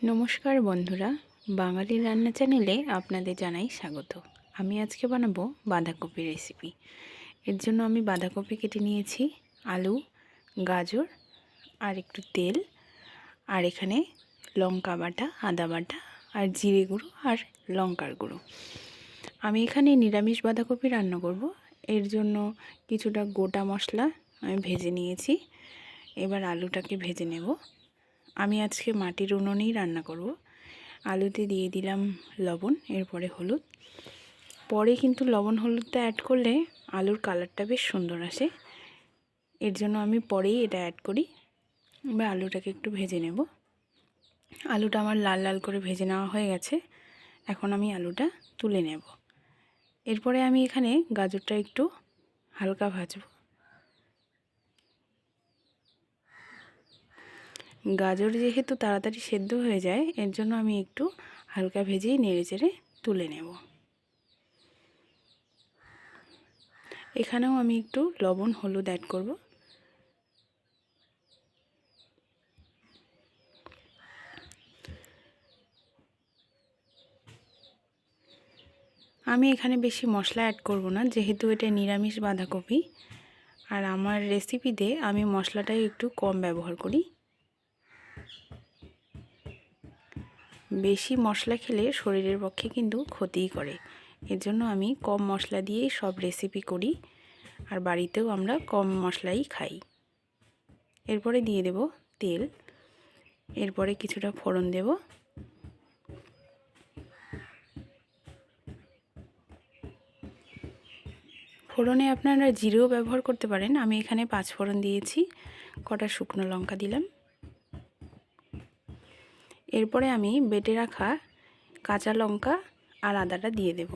নমস্কার বন্ধুরা, বাঙালি রান্না চ্যানেলে আপনাদের জানাই স্বাগত। আমি আজকে বানাবো বাঁধাকপি রেসিপি। এর জন্য আমি বাঁধাকপি কেটে নিয়েছি, আলু, গাজর আর একটু তেল, আর এখানে লঙ্কা বাটা, আদা বাটা আর জিরে গুঁড়ো আর লঙ্কার গুঁড়ো। আমি এখানে নিরামিষ বাঁধাকপি রান্না করব। এর জন্য কিছুটা গোটা মশলা আমি ভেজে নিয়েছি। এবার আলুটাকে ভেজে নেব। আমি আজকে মাটির উনুনেই রান্না করব। আলুতে দিয়ে দিলাম লবণ, এরপরে হলুদ। পরে কিন্তু লবণ হলুদটা অ্যাড করলে আলুর কালারটা বেশ সুন্দর আসে, এর জন্য আমি পরেই এটা অ্যাড করি। এবার আলুটাকে একটু ভেজে নেব। আলুটা আমার লাল লাল করে ভেজে নেওয়া হয়ে গেছে। এখন আমি আলুটা তুলে নেব। এরপরে আমি এখানে গাজরটা একটু হালকা ভাজবো। গাজর যেহেতু তাড়াতাড়ি সেদ্ধ হয়ে যায়, এর জন্য আমি একটু হালকা ভেজেই নেড়েচেড়ে তুলে নেব। এখানেও আমি একটু লবণ হলুদ অ্যাড করব। আমি এখানে বেশি মশলা অ্যাড করব না, যেহেতু এটা নিরামিষ বাঁধাকপি। আর আমার রেসিপিতে আমি মশলাটাই একটু কম ব্যবহার করি। বেশি মশলা খেলে শরীরের পক্ষে কিন্তু ক্ষতিই করে। এর জন্য আমি কম মশলা দিয়েই সব রেসিপি করি, আর বাড়িতেও আমরা কম মশলাই খাই। এরপরে দিয়ে দেব তেল, এরপরে কিছুটা ফোড়ন দেব। ফোড়নে আপনারা জিরেও ব্যবহার করতে পারেন। আমি এখানে 5 ফোড়ন দিয়েছি, কটা শুকনো লঙ্কা দিলাম। এরপরে আমি বেটে রাখা কাঁচা লঙ্কা আর আদাটা দিয়ে দেব,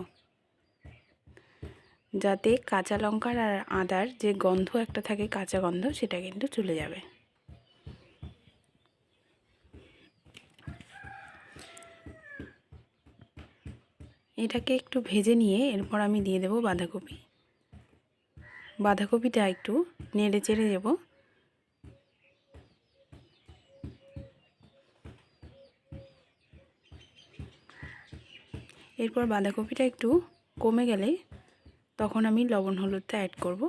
যাতে কাঁচা লঙ্কার আর আদার যে গন্ধ একটা থাকে, কাঁচা গন্ধ, সেটা কিন্তু চলে যাবে। এটাকে একটু ভেজে নিয়ে এরপর আমি দিয়ে দেব বাঁধাকপি। বাঁধাকপিটা একটু নেড়ে চেড়ে দেব। এরপর বাঁধাকপিটা একটু কমে গেলে তখন আমি লবণ হলুদটা অ্যাড করব।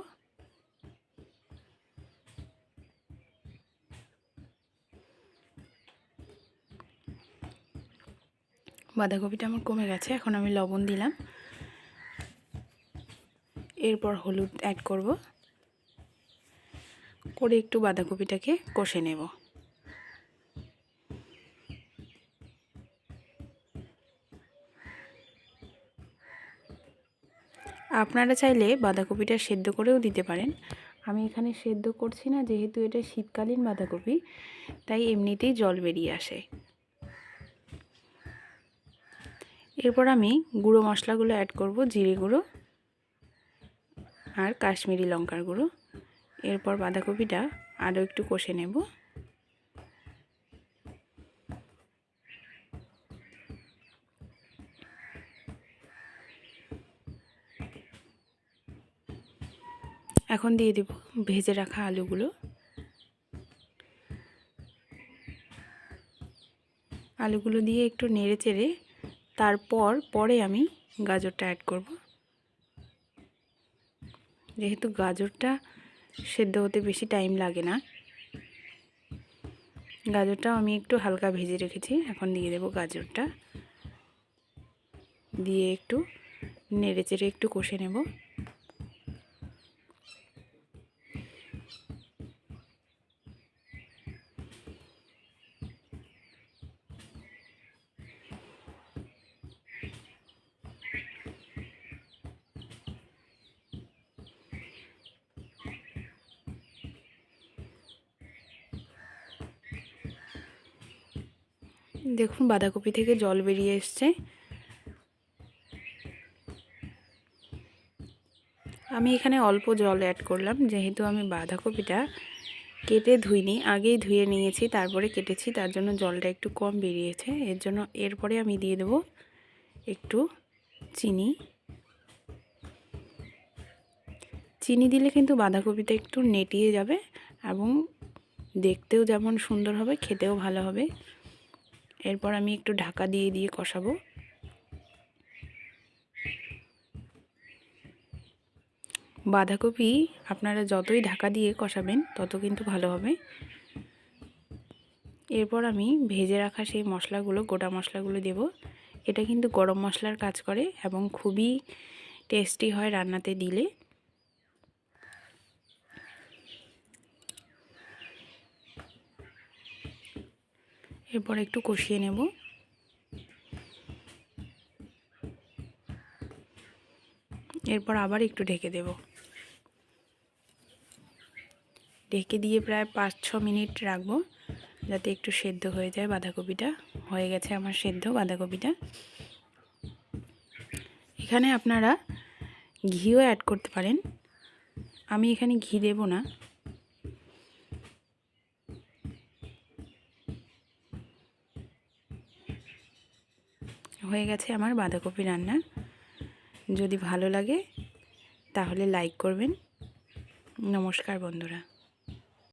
বাঁধাকপিটা আমার কমে গেছে, এখন আমি লবণ দিলাম। এরপর হলুদ অ্যাড করব, করে একটু বাঁধাকপিটাকে কষে নেব। আপনারা চাইলে বাঁধাকপিটা সেদ্ধ করেও দিতে পারেন। আমি এখানে সেদ্ধ করছি না, যেহেতু এটা শীতকালীন বাঁধাকপি, তাই এমনিতেই জল বেরিয়ে আসে। এরপর আমি গুঁড়ো মশলাগুলো অ্যাড করব, জিরে গুঁড়ো আর কাশ্মীরি লঙ্কার গুঁড়ো। এরপর বাঁধাকপিটা আরও একটু কষে নেব। এখন দিয়ে দেব ভেজে রাখা আলুগুলো। আলুগুলো দিয়ে একটু নেড়ে চেড়ে পরে আমি গাজরটা অ্যাড করব। যেহেতু গাজরটা সেদ্ধ হতে বেশি টাইম লাগে না, গাজরটাও আমি একটু হালকা ভেজে রেখেছি। এখন দিয়ে দেব গাজরটা, দিয়ে একটু নেড়ে চেড়ে একটু কষে নেব। দেখুন বাঁধাকপি থেকে জল বেরিয়ে এসছে। আমি এখানে অল্প জল অ্যাড করলাম, যেহেতু আমি বাঁধাকপিটা কেটে ধুইনি, আগেই ধুয়ে নিয়েছি, তারপরে কেটেছি, তার জন্য জলটা একটু কম বেরিয়েছে। এরপরে আমি দিয়ে দেব একটু চিনি। চিনি দিলে কিন্তু বাঁধাকপিটা একটু নেটিয়ে যাবে এবং দেখতেও যেমন সুন্দর হবে, খেতেও ভালো হবে। এরপর আমি একটু ঢাকা দিয়ে দিয়ে কষাবো। বাঁধাকপি আপনারা যতই ঢাকা দিয়ে কষাবেন তত কিন্তু ভালো হবে। এরপর আমি ভেজে রাখা সেই মশলাগুলো, গোটা মশলাগুলো দেব। এটা কিন্তু গরম মশলার কাজ করে এবং খুবই টেস্টি হয় রান্নাতে দিলে। এরপর একটু কষিয়ে নেব। এরপর আবার একটু ঢেকে দেব। ঢেকে দিয়ে প্রায় 5-6 মিনিট রাখবো যাতে একটু সেদ্ধ হয়ে যায় বাঁধাকপিটা। হয়ে গেছে আমার সেদ্ধ বাঁধাকপিটা। এখানে আপনারা ঘিও অ্যাড করতে পারেন, আমি এখানে ঘি দেব না। হয়ে গেছে আমার বাঁধাকপি রান্না। যদি ভালো লাগে তাহলে লাইক করবেন। নমস্কার বন্ধুরা।